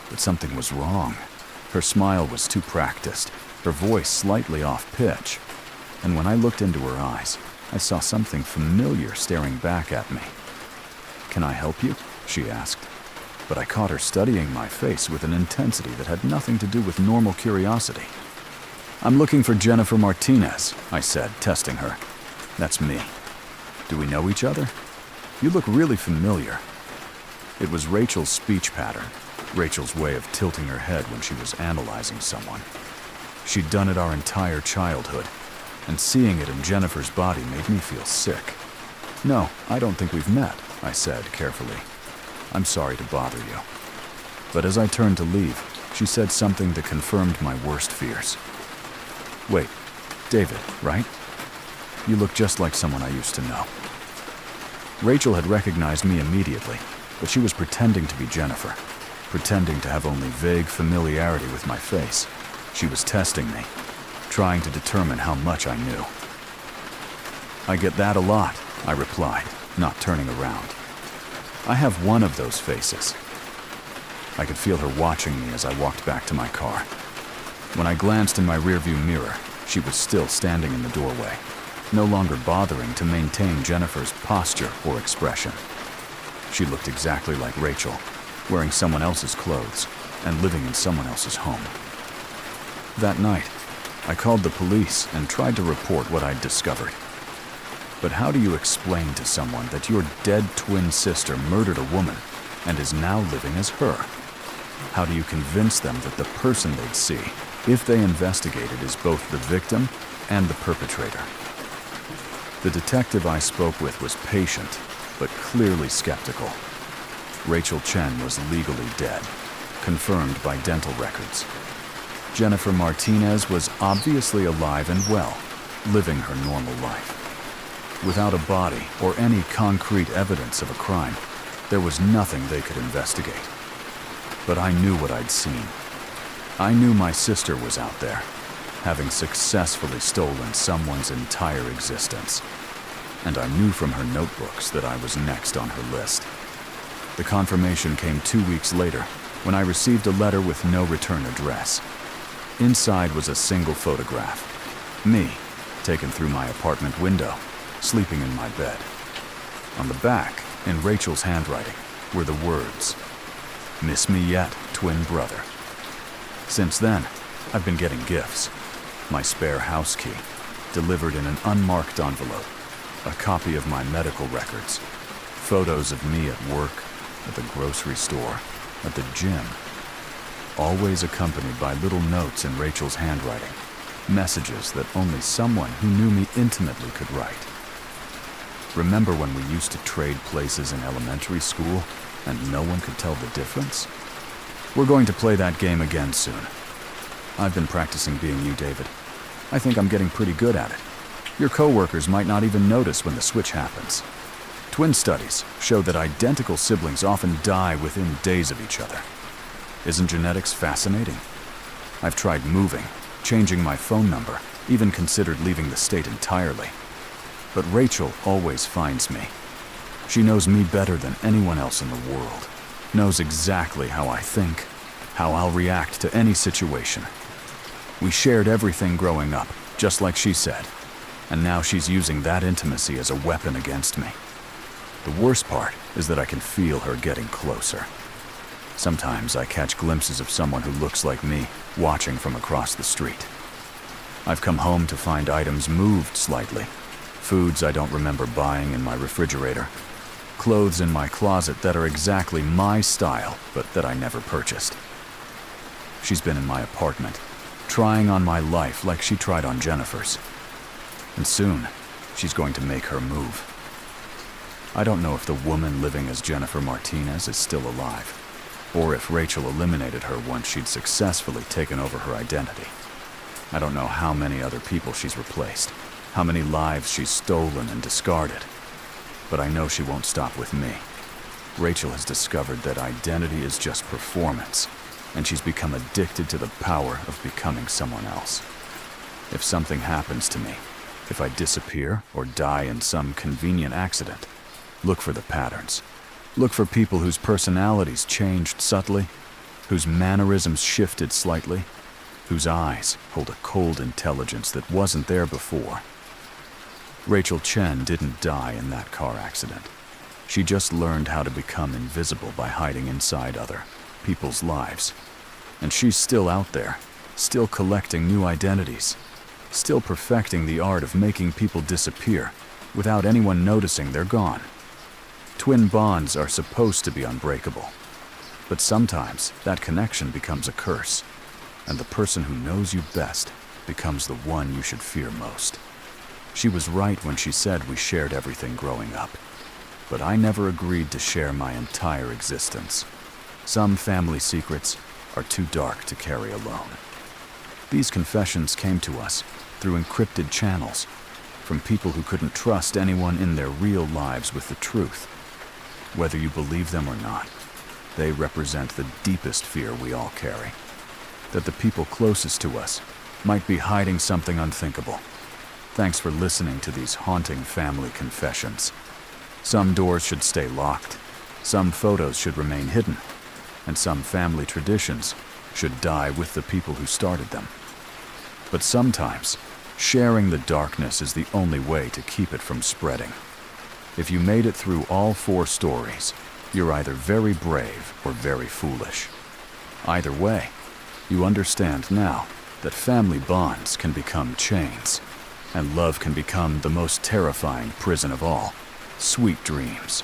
But something was wrong. Her smile was too practiced, her voice slightly off-pitch. And when I looked into her eyes, I saw something familiar staring back at me. "Can I help you?" she asked. But I caught her studying my face with an intensity that had nothing to do with normal curiosity. "I'm looking for Jennifer Martinez," I said, testing her. "That's me. Do we know each other? You look really familiar." It was Rachel's speech pattern, Rachel's way of tilting her head when she was analyzing someone. She'd done it our entire childhood, and seeing it in Jennifer's body made me feel sick. "No, I don't think we've met," I said carefully. "I'm sorry to bother you." But as I turned to leave, she said something that confirmed my worst fears. "Wait, David, right? You look just like someone I used to know." Rachel had recognized me immediately, but she was pretending to be Jennifer, pretending to have only vague familiarity with my face. She was testing me, trying to determine how much I knew. "I get that a lot," I replied, not turning around. "I have one of those faces." I could feel her watching me as I walked back to my car. When I glanced in my rearview mirror, she was still standing in the doorway, no longer bothering to maintain Jennifer's posture or expression. She looked exactly like Rachel, wearing someone else's clothes and living in someone else's home. That night, I called the police and tried to report what I'd discovered. But how do you explain to someone that your dead twin sister murdered a woman and is now living as her? How do you convince them that the person they'd see, if they investigated, is both the victim and the perpetrator? The detective I spoke with was patient, but clearly skeptical. Rachel Chen was legally dead, confirmed by dental records. Jennifer Martinez was obviously alive and well, living her normal life. Without a body or any concrete evidence of a crime, there was nothing they could investigate. But I knew what I'd seen. I knew my sister was out there, having successfully stolen someone's entire existence. And I knew from her notebooks that I was next on her list. The confirmation came 2 weeks later, when I received a letter with no return address. Inside was a single photograph. Me, taken through my apartment window, sleeping in my bed. On the back, in Rachel's handwriting, were the words, "Miss me yet, twin brother." Since then, I've been getting gifts. My spare house key, delivered in an unmarked envelope, a copy of my medical records, photos of me at work, at the grocery store, at the gym, always accompanied by little notes in Rachel's handwriting, messages that only someone who knew me intimately could write. Remember when we used to trade places in elementary school and no one could tell the difference? We're going to play that game again soon. I've been practicing being you, David. I think I'm getting pretty good at it. Your coworkers might not even notice when the switch happens. Twin studies show that identical siblings often die within days of each other. Isn't genetics fascinating? I've tried moving, changing my phone number, even considered leaving the state entirely. But Rachel always finds me. She knows me better than anyone else in the world, knows exactly how I think, how I'll react to any situation. We shared everything growing up, just like she said, and now she's using that intimacy as a weapon against me. The worst part is that I can feel her getting closer. Sometimes I catch glimpses of someone who looks like me, watching from across the street. I've come home to find items moved slightly, foods I don't remember buying in my refrigerator, clothes in my closet that are exactly my style, but that I never purchased. She's been in my apartment, trying on my life like she tried on Jennifer's. And soon, she's going to make her move. I don't know if the woman living as Jennifer Martinez is still alive, or if Rachel eliminated her once she'd successfully taken over her identity. I don't know how many other people she's replaced, how many lives she's stolen and discarded. But I know she won't stop with me. Rachel has discovered that identity is just performance, and she's become addicted to the power of becoming someone else. If something happens to me, if I disappear or die in some convenient accident, look for the patterns. Look for people whose personalities changed subtly, whose mannerisms shifted slightly, whose eyes hold a cold intelligence that wasn't there before. Rachel Chen didn't die in that car accident. She just learned how to become invisible by hiding inside other people's lives. And she's still out there, still collecting new identities, still perfecting the art of making people disappear without anyone noticing they're gone. Twin bonds are supposed to be unbreakable, but sometimes that connection becomes a curse, and the person who knows you best becomes the one you should fear most. She was right when she said we shared everything growing up, but I never agreed to share my entire existence. Some family secrets are too dark to carry alone. These confessions came to us through encrypted channels, from people who couldn't trust anyone in their real lives with the truth. Whether you believe them or not, they represent the deepest fear we all carry, that the people closest to us might be hiding something unthinkable. Thanks for listening to these haunting family confessions. Some doors should stay locked, some photos should remain hidden, and some family traditions should die with the people who started them. But sometimes, sharing the darkness is the only way to keep it from spreading. If you made it through all 4 stories, you're either very brave or very foolish. Either way, you understand now that family bonds can become chains, and love can become the most terrifying prison of all. Sweet dreams.